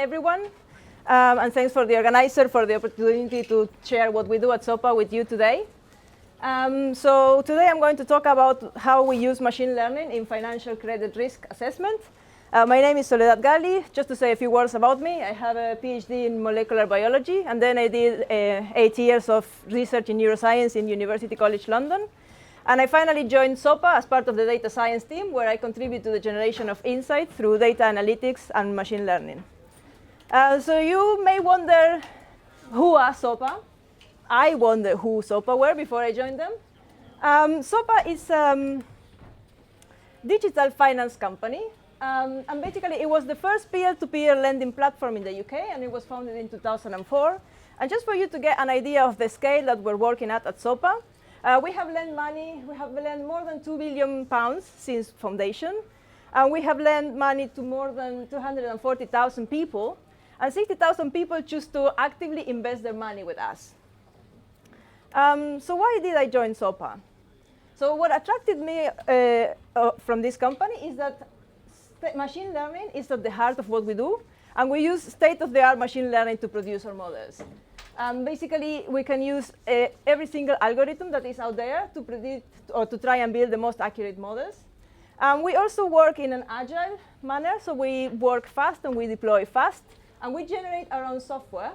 everyone. And thanks for the organizer for the opportunity to share what we do at SOPA with you today. So today I'm going to talk about how we use machine learning in financial credit risk assessment. My name is Soledad Galli. Just to say a few words about me, I have a PhD in molecular biology, and then I did 8 years of research in neuroscience in University College London. And I finally joined SOPA as part of the data science team, where I contribute to the generation of insight through data analytics and machine learning. So you may wonder who are SOPA. I wonder who SOPA were before I joined them. SOPA is a digital finance company. And basically, it was the first peer-to-peer lending platform in the UK, and it was founded in 2004. And just for you to get an idea of the scale that we're working at SOPA, we have lent money. We have lent more than £2 billion since foundation. And we have lent money to more than 240,000 people. And 60,000 people choose to actively invest their money with us. So why did I join SOPA? So what attracted me from this company is that machine learning is at the heart of what we do. And we use state-of-the-art machine learning to produce our models. Basically, we can use every single algorithm that is out there to predict or to try and build the most accurate models. We also work in an agile manner. So we work fast and we deploy fast. And we generate our own software,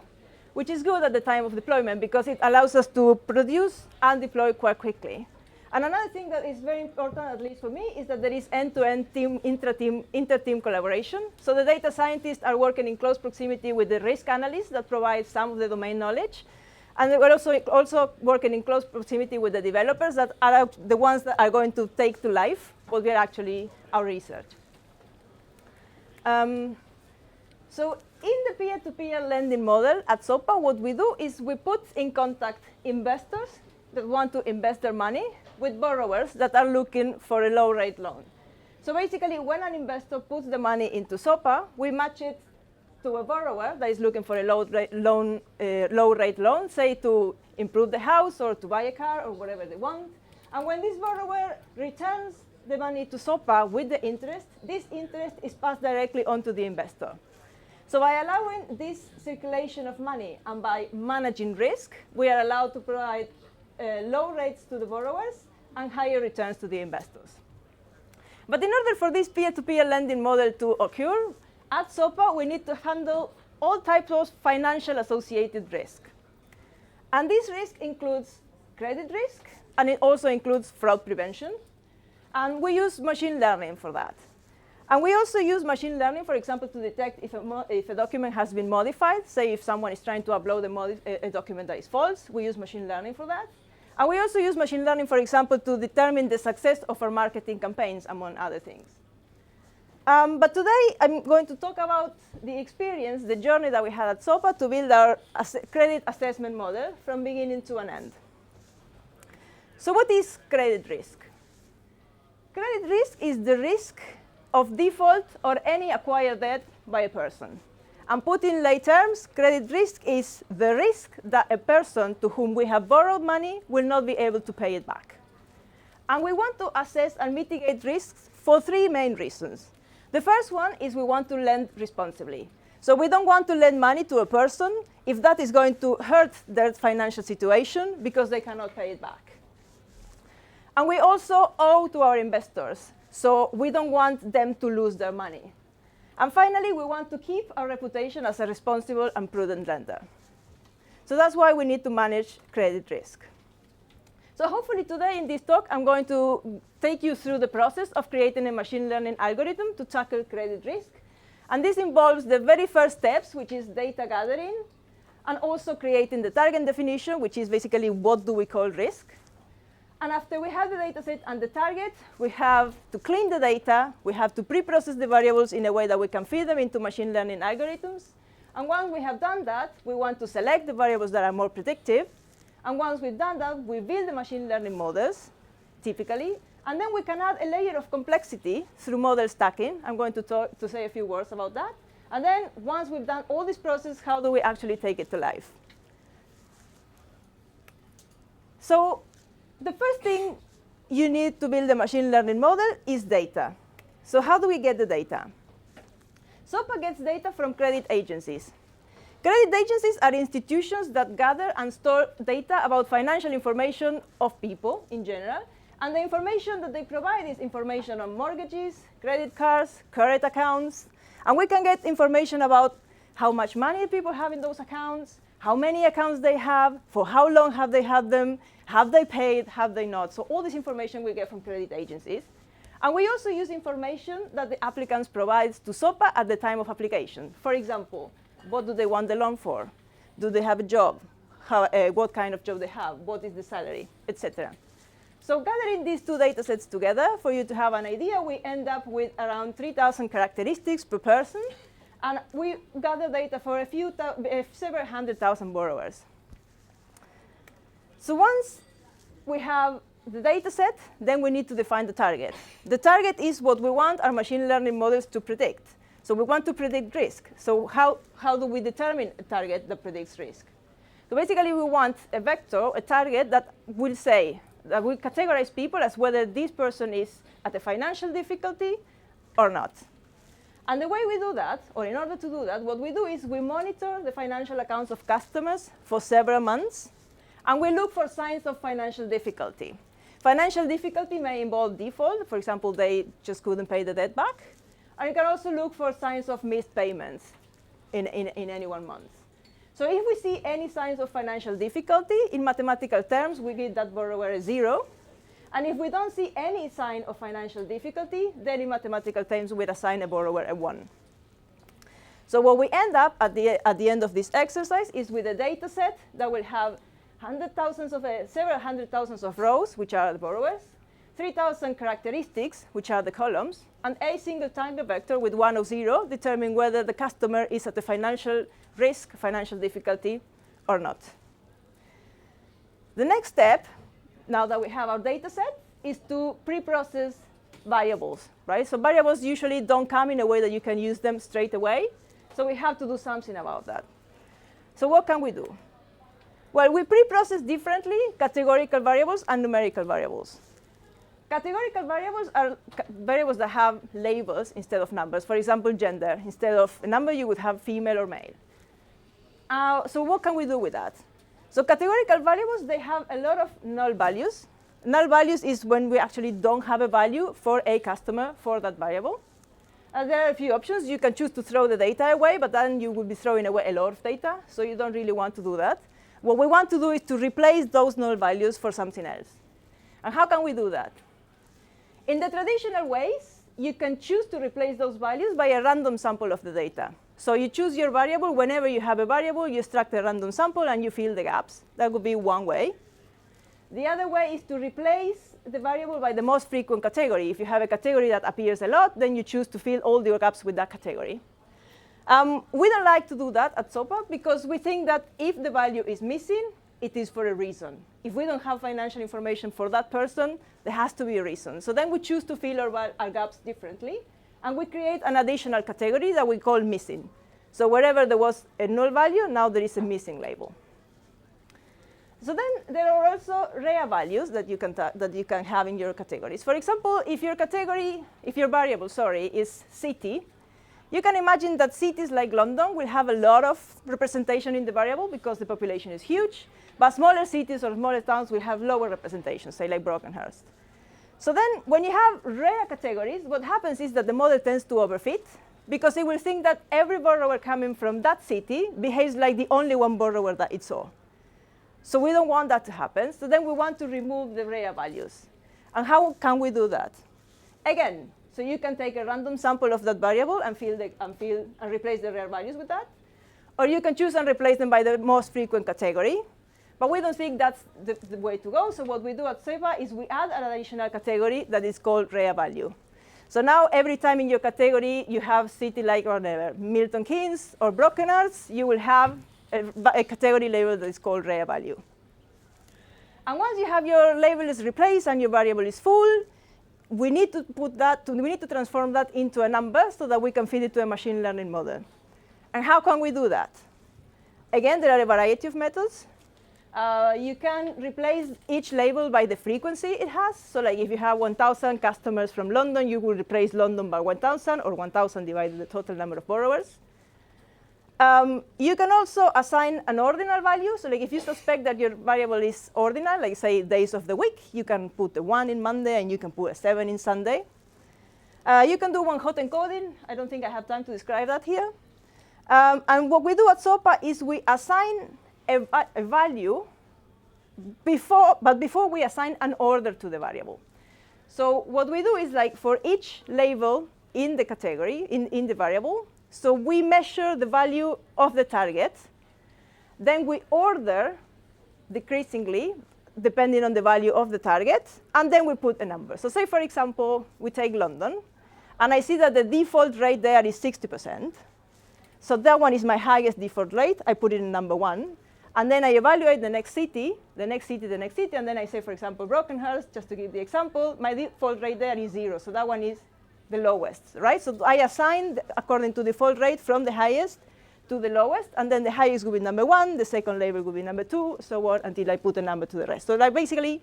which is good at the time of deployment because it allows us to produce and deploy quite quickly. And another thing that is very important, at least for me, is that there is end-to-end inter-team collaboration. So the data scientists are working in close proximity with the risk analysts that provide some of the domain knowledge. And we're also working in close proximity with the developers that are the ones that are going to take to life what we're actually our research. So in the peer-to-peer lending model at SOPA, what we do is we put in contact investors that want to invest their money with borrowers that are looking for a low-rate loan. So basically, when an investor puts the money into SOPA, we match it to a borrower that is looking for a low-rate loan, say to improve the house or to buy a car or whatever they want. And when this borrower returns the money to SOPA with the interest, this interest is passed directly on to the investor. So by allowing this circulation of money and by managing risk, we are allowed to provide low rates to the borrowers and higher returns to the investors. But in order for this peer-to-peer lending model to occur, at SOPA, we need to handle all types of financial associated risk. And this risk includes credit risk, and it also includes fraud prevention. And we use machine learning for that. And we also use machine learning, for example, to detect if a document has been modified. Say if someone is trying to upload a document that is false, we use machine learning for that. And we also use machine learning, for example, to determine the success of our marketing campaigns, among other things. But today, I'm going to talk about the experience, the journey that we had at SOPA to build our credit assessment model from beginning to an end. So what is credit risk? Credit risk is the risk of default or any acquired debt by a person. And put in lay terms, credit risk is the risk that a person to whom we have borrowed money will not be able to pay it back. And we want to assess and mitigate risks for three main reasons. The first one is we want to lend responsibly. So we don't want to lend money to a person if that is going to hurt their financial situation because they cannot pay it back. And we also owe to our investors. So we don't want them to lose their money. And finally, we want to keep our reputation as a responsible and prudent lender. So that's why we need to manage credit risk. So hopefully today in this talk, I'm going to take you through the process of creating a machine learning algorithm to tackle credit risk. And this involves the very first steps, which is data gathering, and also creating the target definition, which is basically what do we call risk. And after we have the data set and the target, we have to clean the data. We have to pre-process the variables in a way that we can feed them into machine learning algorithms. And once we have done that, we want to select the variables that are more predictive. And once we've done that, we build the machine learning models, typically. And then we can add a layer of complexity through model stacking. I'm going to say a few words about that. And then once we've done all this process, how do we actually take it to life? So the first thing you need to build a machine learning model is data. So how do we get the data? SOPA gets data from credit agencies. Credit agencies are institutions that gather and store data about financial information of people in general. And the information that they provide is information on mortgages, credit cards, current accounts. And we can get information about how much money people have in those accounts, how many accounts they have, for how long have they had them, have they paid, have they not. So all this information we get from credit agencies. And we also use information that the applicants provide to SOPA at the time of application. For example, what do they want the loan for? Do they have a job? What kind of job they have? What is the salary, etc. So gathering these two data sets together, for you to have an idea, we end up with around 3,000 characteristics per person. And we gather data for several hundred thousand borrowers. So once we have the data set, then we need to define the target. The target is what we want our machine learning models to predict. So we want to predict risk. So how do we determine a target that predicts risk? So basically, we want a vector, a target that will say, that will categorize people as whether this person is at a financial difficulty or not. And the way we do that, or in order to do that, what we do is we monitor the financial accounts of customers for several months, and we look for signs of financial difficulty. Financial difficulty may involve default. For example, they just couldn't pay the debt back. And you can also look for signs of missed payments in any 1 month. So if we see any signs of financial difficulty, in mathematical terms, we give that borrower a 0. And if we don't see any sign of financial difficulty, then in mathematical terms, we'd assign a borrower a 1. So what we end up at the end of this exercise is with a data set that will have several hundred thousands of rows, which are the borrowers, 3,000 characteristics, which are the columns, and a single target vector with 1 or 0, determining whether the customer is at a financial risk, financial difficulty, or not. The next step, now that we have our data set, is to pre-process variables, right? So variables usually don't come in a way that you can use them straight away. So we have to do something about that. So what can we do? Well, we pre-process differently categorical variables and numerical variables. Categorical variables are variables that have labels instead of numbers. For example, gender. Instead of a number, you would have female or male. So what can we do with that? So categorical variables, they have a lot of null values. Null values is when we actually don't have a value for a customer for that variable. There are a few options. You can choose to throw the data away, but then you will be throwing away a lot of data. So you don't really want to do that. What we want to do is to replace those null values for something else. And how can we do that? In the traditional ways, you can choose to replace those values by a random sample of the data. So you choose your variable. Whenever you have a variable, you extract a random sample, and you fill the gaps. That would be one way. The other way is to replace the variable by the most frequent category. If you have a category that appears a lot, then you choose to fill all your gaps with that category. We don't like to do that at SOPA because we think that if the value is missing, it is for a reason. If we don't have financial information for that person, there has to be a reason. So then we choose to fill our gaps differently, and we create an additional category that we call missing. So wherever there was a null value, now there is a missing label. So then there are also rare values that you can have in your categories. For example, if your variable, is city, you can imagine that cities like London will have a lot of representation in the variable because the population is huge. But smaller cities or smaller towns will have lower representation, say like Brockenhurst. So then when you have rare categories, what happens is that the model tends to overfit because it will think that every borrower coming from that city behaves like the only one borrower that it saw. So we don't want that to happen. So then we want to remove the rare values. And how can we do that? Again, so you can take a random sample of that variable and replace the rare values with that. Or you can choose and replace them by the most frequent category. But we don't think that's the way to go. So what we do at SOPA is we add an additional category that is called rare value. So now every time in your category you have city like whatever, Milton Keynes or Brockenhurst, you will have a category label that is called rare value. And once you have your label is replaced and your variable is full, we need to transform that into a number so that we can feed it to a machine learning model. And how can we do that? Again, there are a variety of methods. You can replace each label by the frequency it has. So like if you have 1,000 customers from London, you will replace London by 1,000, or 1,000 divided the total number of borrowers. You can also assign an ordinal value. So like if you suspect that your variable is ordinal, like say days of the week, you can put a 1 in Monday, and you can put a 7 in Sunday. You can do one-hot encoding. I don't think I have time to describe that here. And what we do at SOPA is we assign a value before we assign an order to the variable. So what we do is like for each label in the category, in the variable, so we measure the value of the target. Then we order decreasingly, depending on the value of the target, and then we put a number. So say, for example, we take London, and I see that the default rate there is 60%. So that one is my highest default rate. I put it in number 1. And then I evaluate the next city, the next city, the next city, and then I say, for example, Brockenhurst, just to give the example, my default rate there is 0. So that one is the lowest, right? So I assign according to default rate from the highest to the lowest, and then the highest will be number 1, the second label will be number 2, so on, until I put a number to the rest. So like basically,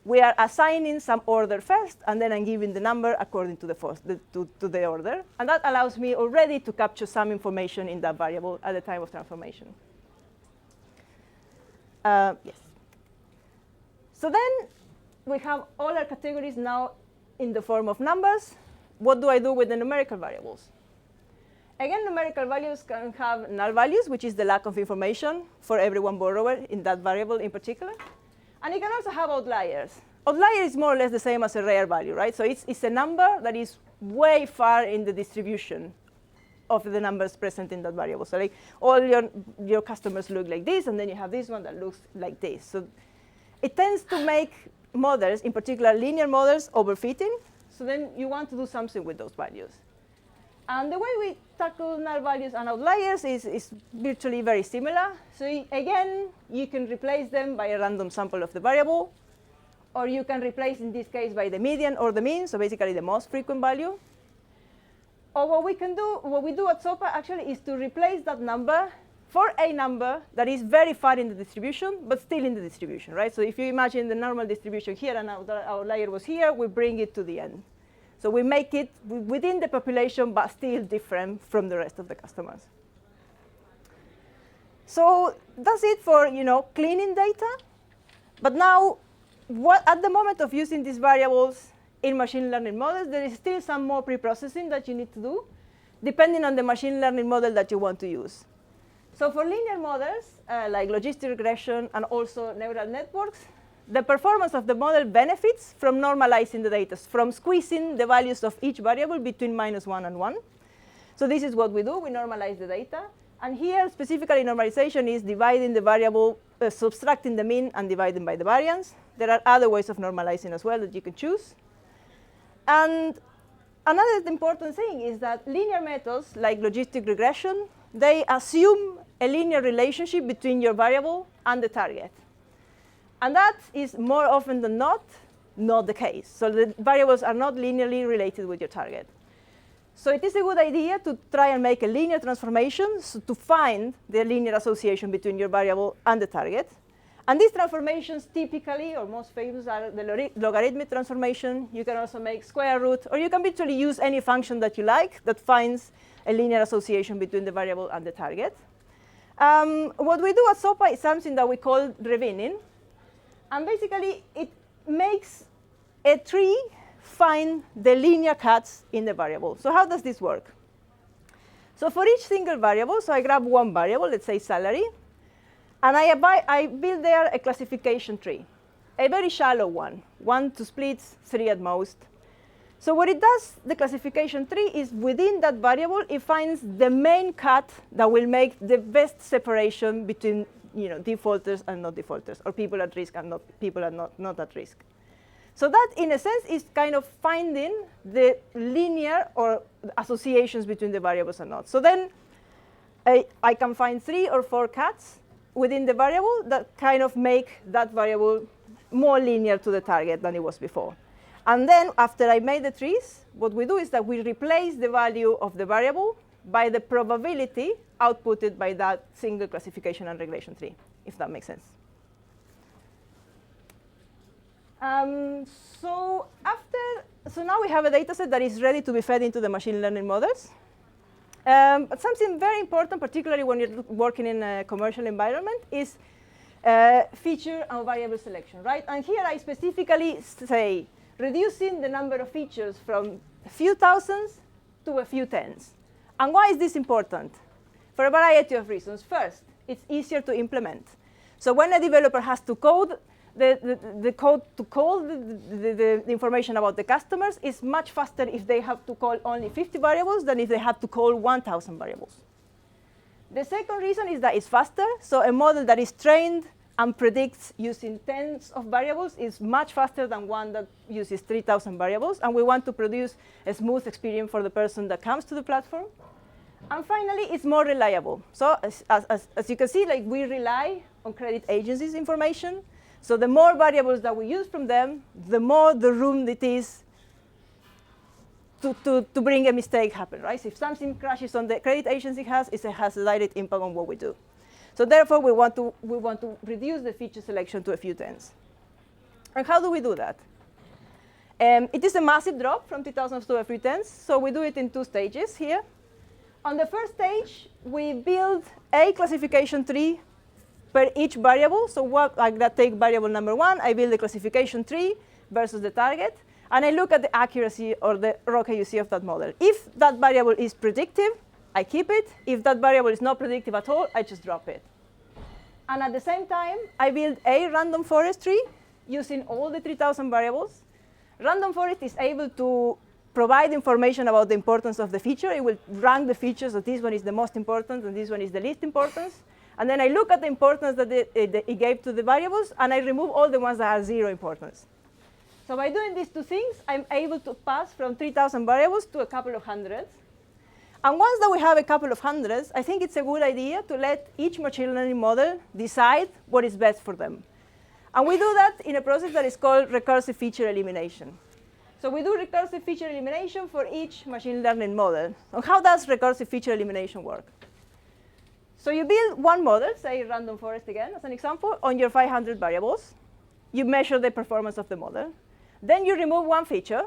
we are assigning some order first, and then I'm giving the number according to the order. And that allows me already to capture some information in that variable at the time of transformation. Yes. So then we have all our categories now in the form of numbers. What do I do with the numerical variables? Again, numerical values can have null values, which is the lack of information for every one borrower in that variable in particular. And you can also have outliers. Outlier is more or less the same as a rare value, right? So it's a number that is way far in the distribution of the numbers present in that variable. So like all your customers look like this, and then you have this one that looks like this. So it tends to make models, in particular linear models, overfitting. So then you want to do something with those values. And the way we tackle null values and outliers is virtually very similar. So again, you can replace them by a random sample of the variable, or you can replace, in this case, by the median or the mean, so basically the most frequent value. Or what we do at SOPA actually is to replace that number for a number that is very far in the distribution, but still in the distribution, right? So if you imagine the normal distribution here and our outlier was here, we bring it to the end. So we make it within the population, but still different from the rest of the customers. So that's it for cleaning data. But now, at the moment of using these variables in machine learning models, there is still some more pre-processing that you need to do, depending on the machine learning model that you want to use. So for linear models, like logistic regression and also neural networks, the performance of the model benefits from normalizing the data, from squeezing the values of each variable between -1 and 1. So this is what we do. We normalize the data. And here, specifically, normalization is dividing the variable, subtracting the mean, and dividing by the variance. There are other ways of normalizing as well that you can choose. And another important thing is that linear methods, like logistic regression, they assume a linear relationship between your variable and the target. And that is more often than not the case. So the variables are not linearly related with your target. So it is a good idea to try and make a linear transformation to find the linear association between your variable and the target. And these transformations typically, or most famous, are the logarithmic transformation. You can also make square root, or you can virtually use any function that you like that finds a linear association between the variable and the target. What we do at SOPA is something that we call rebinning. And basically, it makes a tree find the linear cuts in the variable. So how does this work? So for each single variable, so I grab one variable, let's say salary, and I build there a classification tree, a very shallow one, 1 to splits, 3 at most. So what it does, the classification tree, is within that variable, it finds the main cut that will make the best separation between defaulters and not defaulters, or people at risk and people are not at risk. So that, in a sense, is kind of finding the linear or associations between the variables or not. So then I can find 3 or 4 cuts within the variable that kind of make that variable more linear to the target than it was before. And then after I made the trees, what we do is that we replace the value of the variable by the probability outputted by that single classification and regression tree, if that makes sense. Um, so so now we have a data set that is ready to be fed into the machine learning models. But something very important, particularly when you're working in a commercial environment, is feature and variable selection, right? And here I specifically say reducing the number of features from a few thousands to a few tens. And why is this important? For a variety of reasons. First, it's easier to implement. So when a developer has to code, the code to call the information about the customers is much faster if they have to call only 50 variables than if they have to call 1,000 variables. The second reason is that it's faster. So a model that is trained and predicts using tens of variables is much faster than one that uses 3,000 variables. And we want to produce a smooth experience for the person that comes to the platform. And finally, it's more reliable. So as you can see, like, we rely on credit agencies' information. So the more variables that we use from them, the more the room it is to bring a mistake happen, right? So if something crashes on the credit agency it has a direct impact on what we do. So therefore, we want to reduce the feature selection to a few tens. And how do we do that? It is a massive drop from 3,000 to a few tens. So we do it in two stages here. On the first stage, we build a classification tree per each variable. So that take variable number 1, I build the classification tree versus the target. And I look at the accuracy or the ROC AUC of that model. If that variable is predictive, I keep it. If that variable is not predictive at all, I just drop it. And at the same time, I build a random forest tree using all the 3,000 variables. Random forest is able to provide information about the importance of the feature. It will rank the features, so this one is the most important and this one is the least important. And then I look at the importance that it gave to the variables, and I remove all the ones that have 0 importance. So by doing these two things, I'm able to pass from 3,000 variables to a couple of hundreds. And once that we have a couple of hundreds, I think it's a good idea to let each machine learning model decide what is best for them. And we do that in a process that is called recursive feature elimination. So we do recursive feature elimination for each machine learning model. And how does recursive feature elimination work? So you build one model, say random forest again, as an example, on your 500 variables. You measure the performance of the model. Then you remove one feature.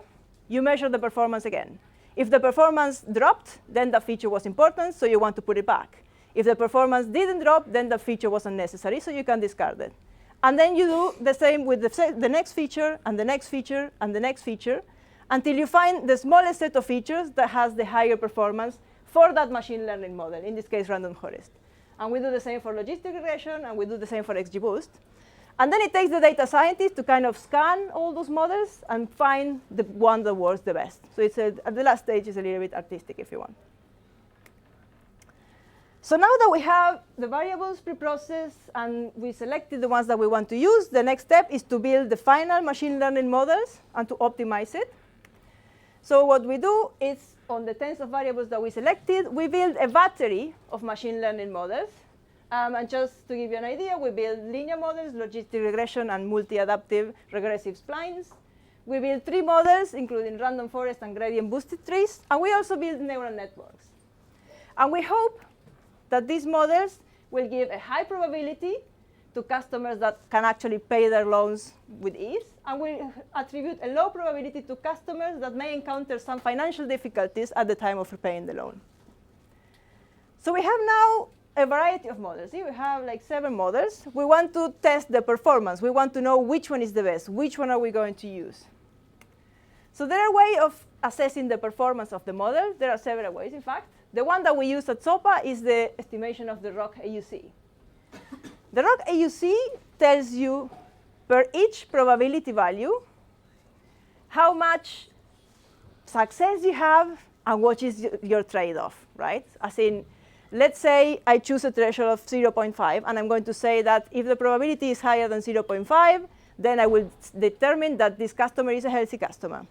You measure the performance again. If the performance dropped, then that feature was important, so you want to put it back. If the performance didn't drop, then that feature was unnecessary, so you can discard it. And then you do the same with the next feature, and the next feature, and the next feature, until you find the smallest set of features that has the higher performance for that machine learning model, in this case, random forest. And we do the same for logistic regression, and we do the same for XGBoost. And then it takes the data scientist to kind of scan all those models and find the one that works the best. So it's at the last stage is a little bit artistic, if you want. So now that we have the variables pre-processed and we selected the ones that we want to use, the next step is to build the final machine learning models and to optimize it. So what we do is, on the tens of variables that we selected, we build a battery of machine learning models. And just to give you an idea, we build linear models, logistic regression, and multi-adaptive regressive splines. We build 3 models, including random forest and gradient boosted trees. And we also build neural networks. And we hope that these models will give a high probability to customers that can actually pay their loans with ease, and will attribute a low probability to customers that may encounter some financial difficulties at the time of repaying the loan. So we have now a variety of models. See, we have like 7 models. We want to test the performance. We want to know which one is the best. Which one are we going to use? So there are ways of assessing the performance of the model. There are several ways, in fact. The one that we use at SOPA is the estimation of the ROC AUC. The ROC AUC tells you, per each probability value, how much success you have and what is your trade-off, right? As in, let's say I choose a threshold of 0.5, and I'm going to say that if the probability is higher than 0.5, then I will determine that this customer is a healthy customer.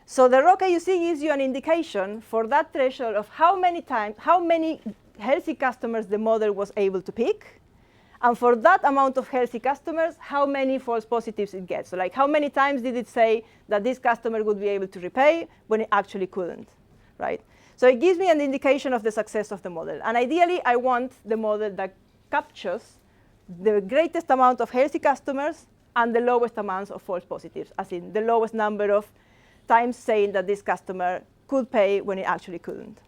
So the ROC AUC gives you an indication for that threshold of how many healthy customers the model was able to pick, and for that amount of healthy customers, how many false positives it gets. So like, how many times did it say that this customer would be able to repay when it actually couldn't, right? So it gives me an indication of the success of the model. And ideally, I want the model that captures the greatest amount of healthy customers and the lowest amounts of false positives, as in the lowest number of times saying that this customer could pay when it actually couldn't.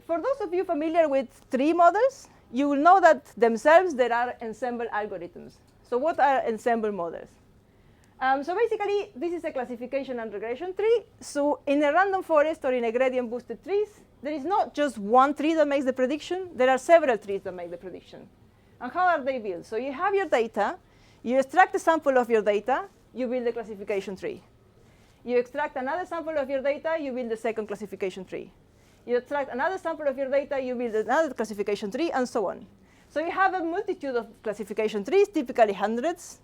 For those of you familiar with tree models, you will know that themselves there are ensemble algorithms. So what are ensemble models? So basically, this is a classification and regression tree. So in a random forest or in a gradient-boosted trees, there is not just one tree that makes the prediction. There are several trees that make the prediction. And how are they built? So you have your data. You extract a sample of your data. You build a classification tree. You extract another sample of your data. You build a second classification tree. You extract another sample of your data. You build another classification tree, and so on. So you have a multitude of classification trees, typically hundreds.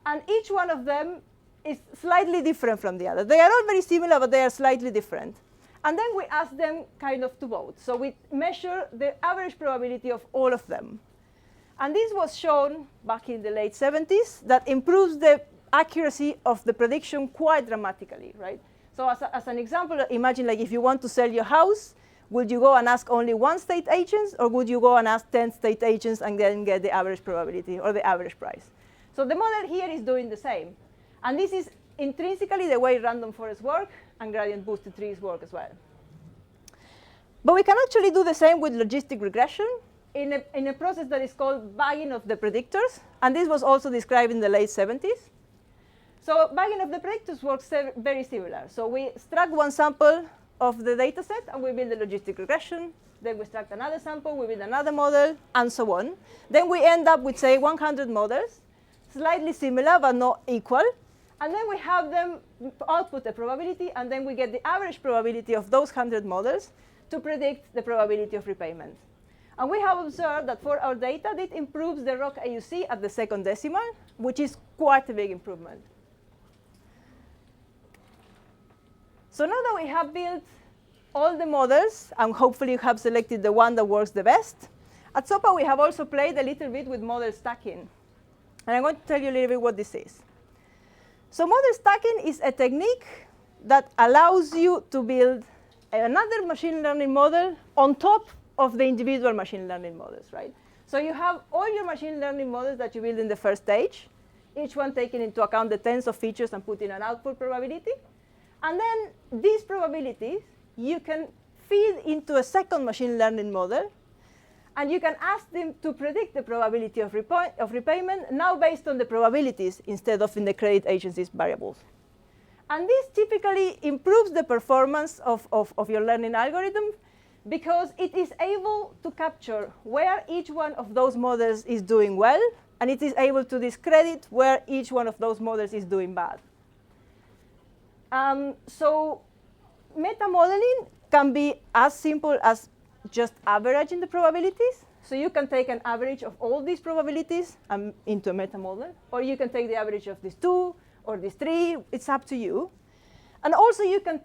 And each one of them is slightly different from the other. They are all very similar, but they are slightly different. And then we ask them kind of to vote. So we measure the average probability of all of them. And this was shown back in the late 70s that improves the accuracy of the prediction quite dramatically, right? So as an example, imagine like if you want to sell your house, would you go and ask only one state agent, or would you go and ask 10 state agents and then get the average probability or the average price? So the model here is doing the same. And this is intrinsically the way random forests work and gradient-boosted trees work as well. But we can actually do the same with logistic regression in a process that is called bagging of the predictors. And this was also described in the late 70s. So bagging of the predictors works very similar. So we extract one sample of the data set, and we build a logistic regression. Then we extract another sample, we build another model, and so on. Then we end up with, say, 100 models, slightly similar but not equal. And then we have them output a probability, and then we get the average probability of those 100 models to predict the probability of repayment. And we have observed that for our data, it improves the ROC AUC at the second decimal, which is quite a big improvement. So now that we have built all the models, and hopefully have selected the one that works the best, at SOPA we have also played a little bit with model stacking. And I'm going to tell you a little bit what this is. So model stacking is a technique that allows you to build another machine learning model on top of the individual machine learning models, right? So you have all your machine learning models that you build in the first stage, each one taking into account the tens of features and putting an output probability. And then these probabilities, you can feed into a second machine learning model, and you can ask them to predict the probability of repayment now based on the probabilities instead of in the credit agency's variables. And this typically improves the performance of your learning algorithm because it is able to capture where each one of those models is doing well, and it is able to discredit where each one of those models is doing bad. So meta modeling can be as simple as just averaging the probabilities. So you can take an average of all these probabilities into a meta model, or you can take the average of these two or these three. It's up to you. And also you can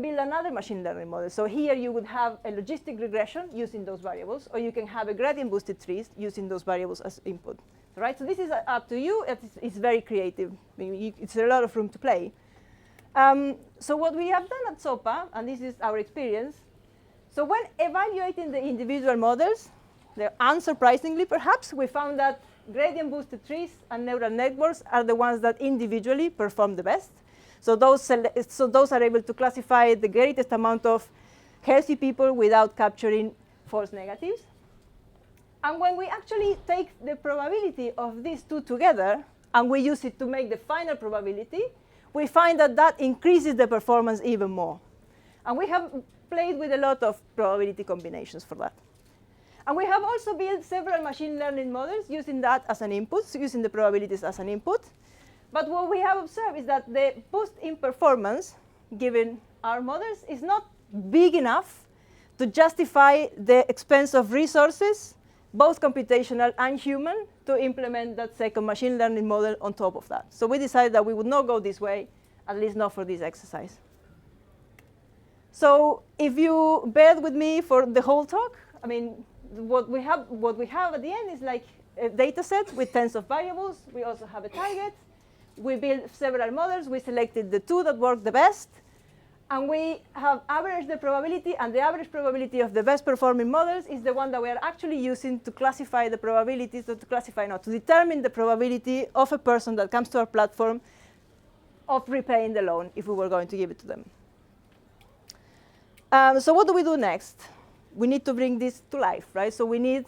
build another machine learning model. So here you would have a logistic regression using those variables, or you can have a gradient boosted trees using those variables as input. Right? So this is up to you. It's very creative. I mean, it's a lot of room to play. So what we have done at SOPA, and this is our experience, so when evaluating the individual models, unsurprisingly perhaps, we found that gradient-boosted trees and neural networks are the ones that individually perform the best. So those are able to classify the greatest amount of healthy people without capturing false negatives. And when we actually take the probability of these two together, and we use it to make the final probability, we find that that increases the performance even more. And we have played with a lot of probability combinations for that. And we have also built several machine learning models using that as an input, so using the probabilities as an input. But what we have observed is that the boost in performance, given our models, is not big enough to justify the expense of resources, both computational and human, to implement that second machine learning model on top of that. So we decided that we would not go this way, at least not for this exercise. So if you bear with me for the whole talk, I mean, what we have at the end is like a data set with tens of variables. We also have a target. We built several models. We selected the two that work the best. And we have averaged the probability, and the average probability of the best performing models is the one that we are actually using to classify the probabilities, or to determine the probability of a person that comes to our platform of repaying the loan if we were going to give it to them. So what do we do next? We need to bring this to life, right? So we need,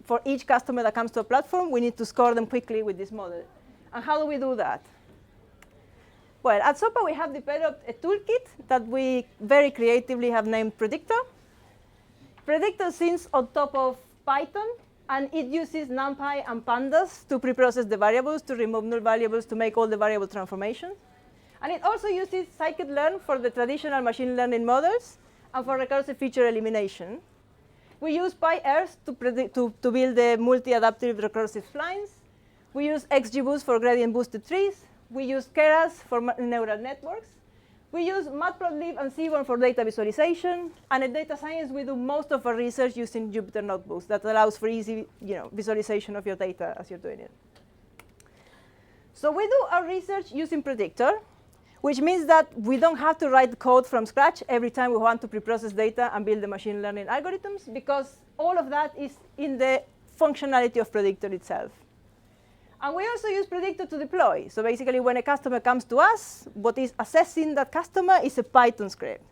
for each customer that comes to a platform, we need to score them quickly with this model. And how do we do that? Well, at SOPA, we have developed a toolkit that we very creatively have named Predictor. Predictor sits on top of Python, and it uses NumPy and pandas to preprocess the variables, to remove null variables, to make all the variable transformations. And it also uses scikit-learn for the traditional machine learning models and for recursive feature elimination. We use PyEarth to build the multi-adaptive recursive splines. We use XGBoost for gradient-boosted trees. We use Keras for neural networks. We use Matplotlib and Seaborn for data visualization. And in data science, we do most of our research using Jupyter Notebooks that allows for easy visualization of your data as you're doing it. So we do our research using Predictor, which means that we don't have to write code from scratch every time we want to preprocess data and build the machine learning algorithms, because all of that is in the functionality of Predictor itself. And we also use Predictor to deploy. So basically, when a customer comes to us, what is assessing that customer is a Python script,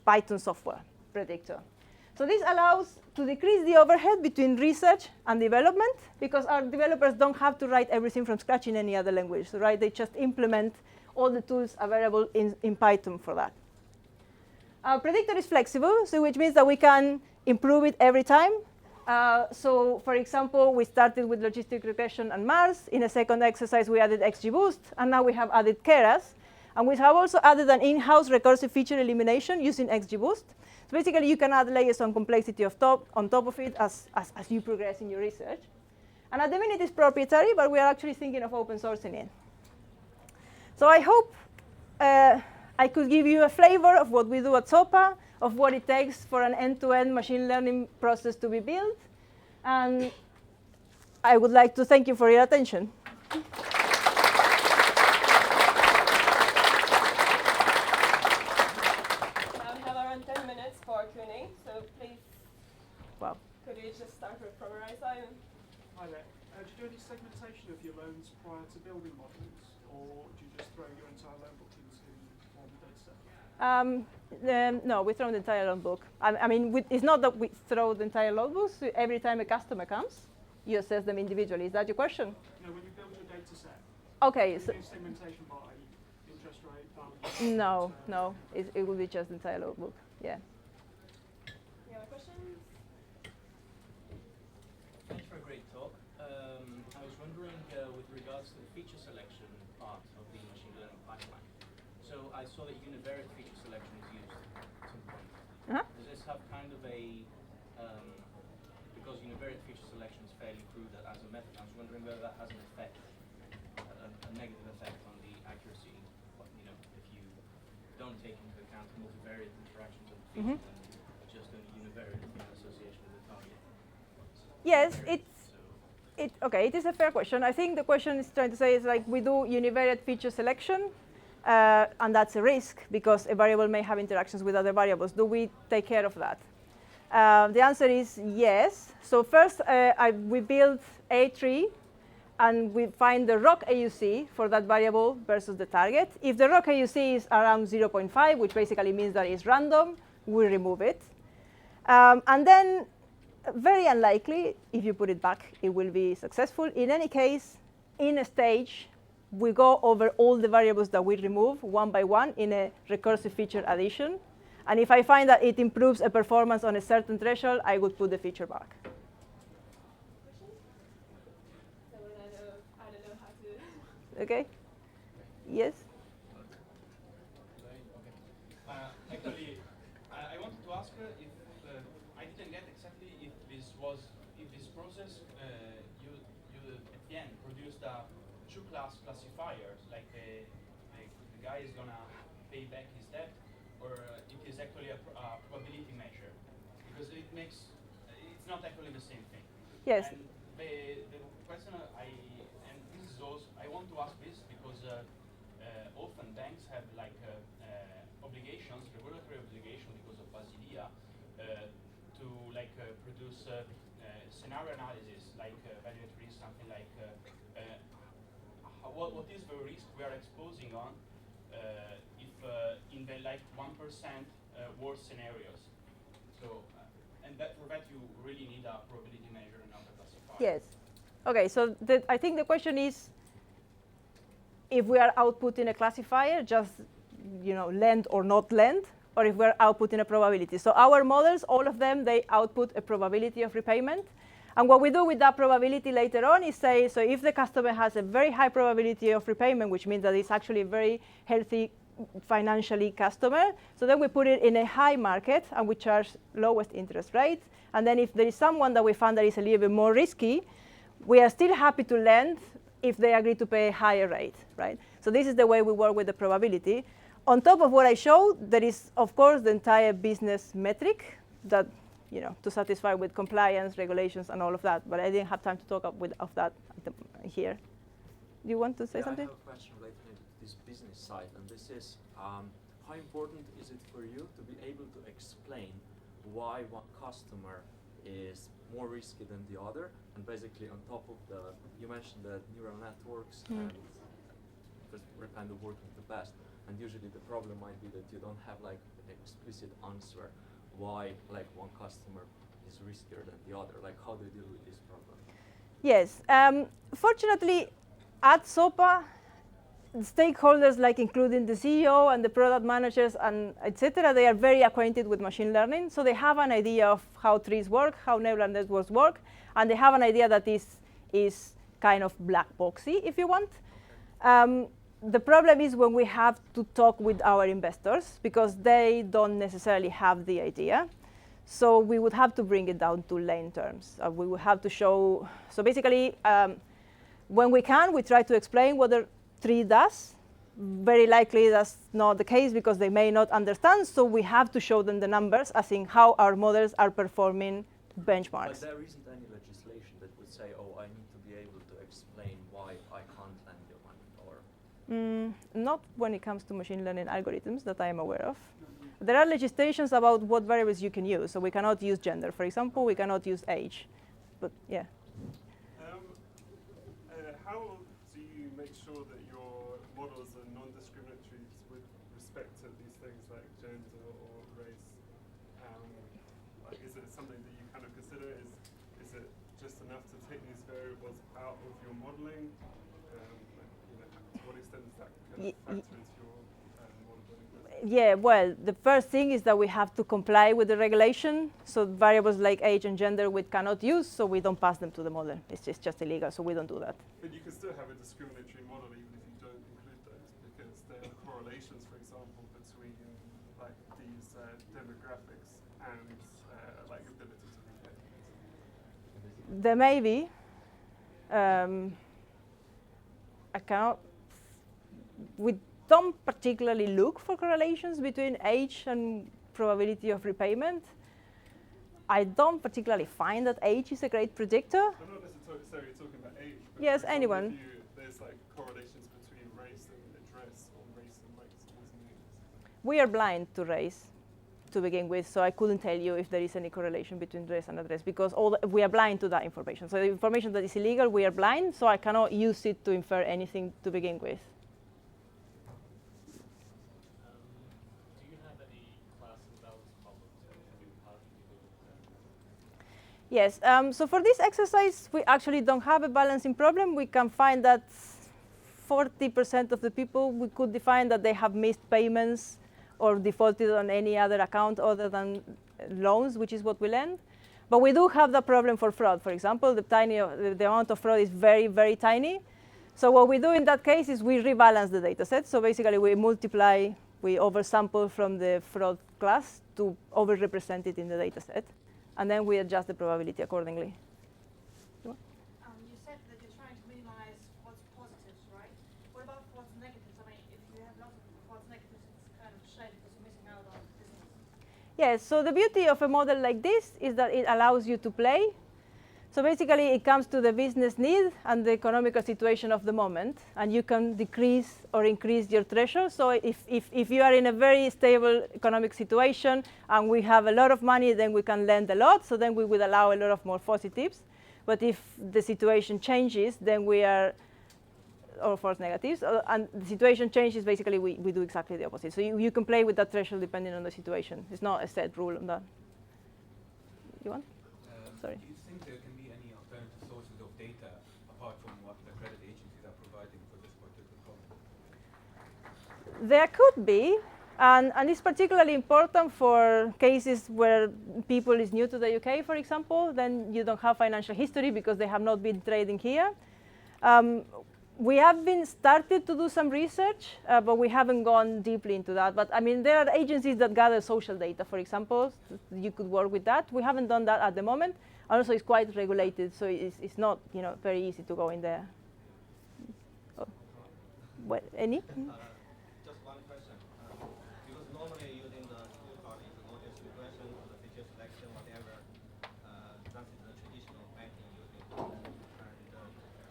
Python software, Predictor. So this allows to decrease the overhead between research and development, because our developers don't have to write everything from scratch in any other language. So, right, they just implement all the tools available in Python for that. Our Predictor is flexible, so which means that we can improve it every time. So, for example, we started with logistic regression and Mars. In a second exercise, we added XGBoost, and now we have added Keras. And we have also added an in-house recursive feature elimination using XGBoost. So basically, you can add layers on complexity on top of it as you progress in your research. And at the minute, it's proprietary, but we are actually thinking of open sourcing it. So I hope I could give you a flavor of what we do at SOPA, of what it takes for an end-to-end machine learning process to be built. And I would like to thank you for your attention. We have around 10 minutes for Q&A, so please, could you just start with Primarize? Hi there. Do you do any segmentation of your loans prior to building models, or do you just throw your entire loan book into one data set? No, we throw the entire loan book. I mean, it's not that we throw the entire loan books. Every time a customer comes, you assess them individually. Is that your question? No, when you build your data set. Okay. So do segmentation by interest rate, balance? No. It will be just the entire loan book. Yeah. Any other questions? Thanks for a great talk. I was wondering with regards to the feature selection part of the machine learning pipeline. So I saw that univariate feature selection is used at some point. Does this have kind of a, because univariate feature selection is fairly crude as a method, I was wondering whether that has an effect, a negative effect on the accuracy, if you don't take into account multivariate interactions of the features and just only univariate association with the target. Yes, it is a fair question. I think the question is trying to say is like we do univariate feature selection, and that's a risk because a variable may have interactions with other variables. Do we take care of that? The answer is yes. So first, we build a tree, and we find the ROC AUC for that variable versus the target. If the ROC AUC is around 0.5, which basically means that it's random, we remove it. And then, very unlikely, if you put it back, it will be successful. In any case, in a stage, we go over all the variables that we remove one by one in a recursive feature addition. And if I find that it improves a performance on a certain threshold, I would put the feature back. So I don't know how to. OK? Yes? Actually, I wanted to ask her if I didn't get exactly if this process you at the end produced a two-class classifier, like the guy is gonna pay back his debt, or it is actually a probability measure, because it's not actually the same thing. Yes. And the question and this is also I want to ask this because often banks have like produce scenario analysis, like value at risk, something like what is the risk we are exposing on if in the like 1% worst scenarios. So, and that for that you really need a probability measure and not a classifier. Yes. Okay, so I think the question is if we are outputting a classifier, just lend or not lend, or if we're outputting a probability. So our models, all of them, they output a probability of repayment. And what we do with that probability later on is say, so if the customer has a very high probability of repayment, which means that it's actually a very healthy financially customer, so then we put it in a high market and we charge lowest interest rates. And then if there is someone that we found that is a little bit more risky, we are still happy to lend if they agree to pay a higher rate, right? So this is the way we work with the probability. On top of what I showed, there is, of course, the entire business metric that, to satisfy with compliance, regulations, and all of that. But I didn't have time to talk of that here. Do you want to say something? I have a question related to this business side, and this is how important is it for you to be able to explain why one customer is more risky than the other, and basically on top of you mentioned the neural networks and we're kind of working the best, and usually the problem might be that you don't have like an explicit answer why like one customer is riskier than the other. Like how do you deal with this problem? Yes, fortunately at SOPA, stakeholders like including the CEO and the product managers and etc., they are very acquainted with machine learning, so they have an idea of how trees work, how neural networks work, and they have an idea that is kind of black boxy, if you want. The problem is when we have to talk with our investors because they don't necessarily have the idea. So we would have to bring it down to lane terms. We would have to show, so basically when we can, we try to explain what the tree does. Very likely that's not the case because they may not understand, so we have to show them the numbers as in how our models are performing benchmarks. But there isn't any legislation that would say, oh, I need to be able to explain why I can't lend you money, or? Not when it comes to machine learning algorithms that I am aware of. There are legislations about what variables you can use, so we cannot use gender, for example, we cannot use age, but yeah. How do you make sure that your models are non-discriminatory with respect to these things like gender or race? Like, is it something that you kind of consider? Is it just enough to take these variables out of your modeling? To what extent does that kind of factor into your model building? Yeah, well, the first thing is that we have to comply with the regulation. So variables like age and gender we cannot use, so we don't pass them to the model. It's just illegal, so we don't do that. But you can still have a discriminatory model even if you don't include those, because there are correlations, for example, between like these demographics and like ability to repay. There may be. I cannot. We don't particularly look for correlations between age and probability of repayment. I don't particularly find that age is a great predictor. I'm not necessarily talking about age. But yes, anyone. There's like correlations between race and address, or race and names. We are blind to race to begin with, so I couldn't tell you if there is any correlation between race and address because we are blind to that information. So the information that is illegal, we are blind, so I cannot use it to infer anything to begin with. Do you have any class imbalance problems? How do you deal with that? Yes, so for this exercise, we actually don't have a balancing problem. We can find that 40% of the people, we could define that they have missed payments or defaulted on any other account other than loans, which is what we lend. But we do have the problem for fraud. For example, the amount of fraud is very, very tiny. So what we do in that case is we rebalance the data set. So basically, we multiply, we oversample from the fraud class to overrepresent it in the data set. And then we adjust the probability accordingly. You said that you're trying to minimize false positives, right? What about false negatives? I mean, if you have lots of false negatives, it's kind of a shame because you're missing out on business. Yes, so the beauty of a model like this is that it allows you to play. So basically, it comes to the business need and the economical situation of the moment, and you can decrease or increase your threshold. So if you are in a very stable economic situation and we have a lot of money, then we can lend a lot, so then we would allow a lot of more positives. But if the situation changes, then we are, or false negatives, and the situation changes, basically we do exactly the opposite. So you can play with that threshold depending on the situation. It's not a set rule on that. You want? Sorry. Do you think there can be any alternative sources of data apart from what the credit agencies are providing for this particular problem? There could be, and it's particularly important for cases where people is new to the UK, for example. Then you don't have financial history because they have not been trading here. We have been started to do some research, but we haven't gone deeply into that. But I mean, there are agencies that gather social data, for example. You could work with that. We haven't done that at the moment. Also, it's quite regulated, so it's not very easy to go in there. Oh. What, any? Just one question. Because normally using the scorecard is the notice regression or the feature selection, whatever. That is the traditional banking using. And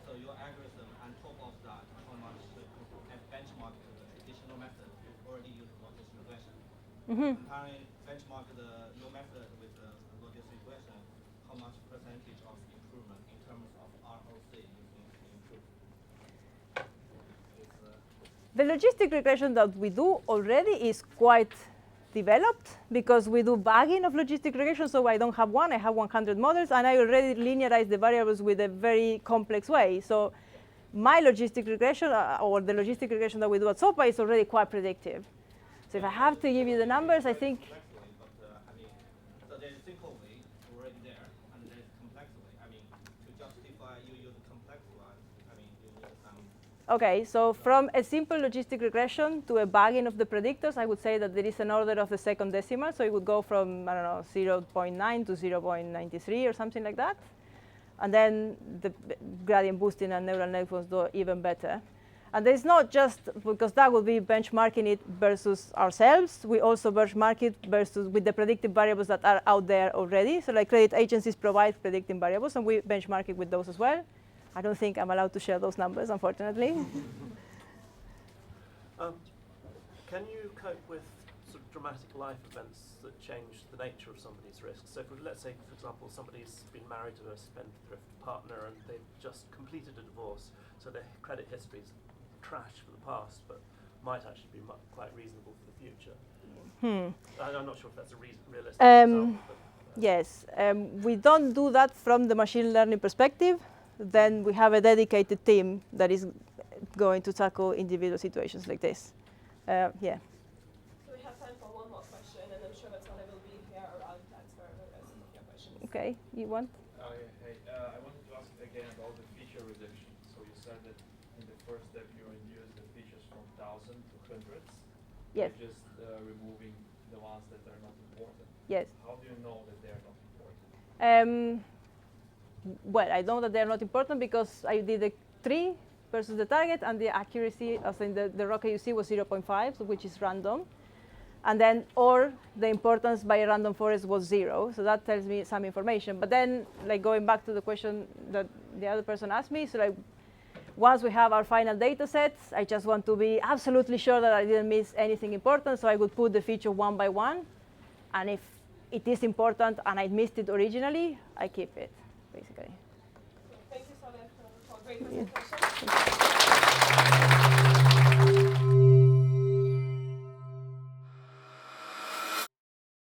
so your algorithm on top of that, how much benchmark to the traditional method, you already use notice regression. Comparing benchmark the no method with the notice regression, how much percentage of improvement in terms of ROC you think to improve? The logistic regression that we do already is quite developed because we do bagging of logistic regression. So I don't have one, I have 100 models, and I already linearize the variables with a very complex way. So my logistic regression, or the logistic regression that we do at SOPA, is already quite predictive. So if I have to give you the numbers, I think. So there's simple way already there, and there's complex way. I mean, to justify you use a complex one, I mean, you need some. OK, so from a simple logistic regression to a bagging of the predictors, I would say that there is an order of the second decimal. So it would go from, I don't know, 0.9 to 0.93 or something like that. And then the gradient boosting and neural networks do even better. And it's not just because that would be benchmarking it versus ourselves. We also benchmark it versus with the predictive variables that are out there already. So like credit agencies provide predicting variables, and we benchmark it with those as well. I don't think I'm allowed to share those numbers, unfortunately. Can you cope with sort of dramatic life events that change the nature of somebody's risk? So let's say, for example, somebody's been married to a spendthrift partner and they've just completed a divorce, so their credit history's trash for the past, but might actually be quite reasonable for the future. I'm not sure if that's a realistic example. Yes, we don't do that from the machine learning perspective. Then we have a dedicated team that is going to tackle individual situations like this. Yeah. So we have time for one more question, and I'm sure that Soledad will be here around to answer the rest of your questions. OK, you want? Hey, I wanted to ask again about the feature reduction. So you said that in the first step you reduce the features from 1,000 to hundreds. Yes. By just removing the ones that are not important. Yes. How do you know that they are not important? Well, I know that they're not important because I did a 3 versus the target, and the accuracy, as in the rocket you see, was 0.5, so which is random. And then, or the importance by a random forest was 0. So that tells me some information. But then, like going back to the question that the other person asked me, so like once we have our final data sets, I just want to be absolutely sure that I didn't miss anything important. So I would put the feature one by one. And if it is important and I missed it originally, I keep it, basically. Thank you, Soledad, for a great presentation.